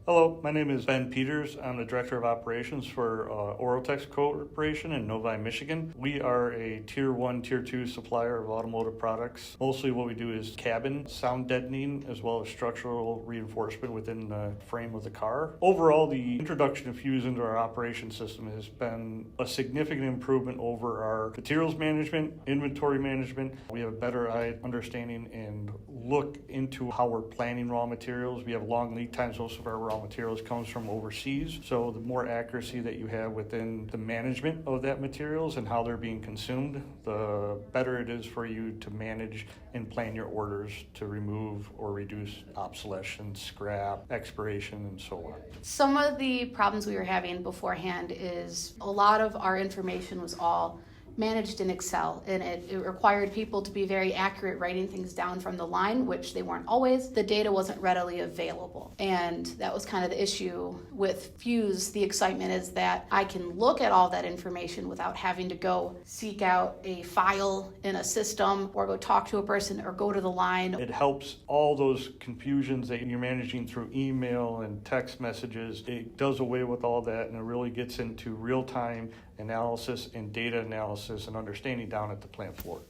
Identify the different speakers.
Speaker 1: Hello, my name is Ben Peters. I'm the Director of Operations for Orotex Corporation in Novi, Michigan. We are a Tier 1, Tier 2 supplier of automotive products. Mostly what we do is cabin sound deadening as well as structural reinforcement within the frame of the car. Overall, the introduction of Fuuz into our operation system has been a significant improvement over our materials management, inventory management. We have a better understanding and look into how we're planning raw materials. We have long lead times. Most of our raw materials comes from overseas. So the more accuracy that you have within the management of that materials and how they're being consumed, the better it is for you to manage and plan your orders to remove or reduce obsolescence, scrap, expiration, and so on.
Speaker 2: Some of the problems we were having beforehand is a lot of our information was all managed in Excel, and it required people to be very accurate writing things down from the line, which they weren't always. The data wasn't readily available, and that was kind of the issue with Fuuz. The excitement is that I can look at all that information without having to go seek out a file in a system or go talk to a person or go to the line.
Speaker 1: It helps all those confusions that you're managing through email and text messages. It does away with all that, and it really gets into real-time analysis and data analysis and understanding down at the plant floor.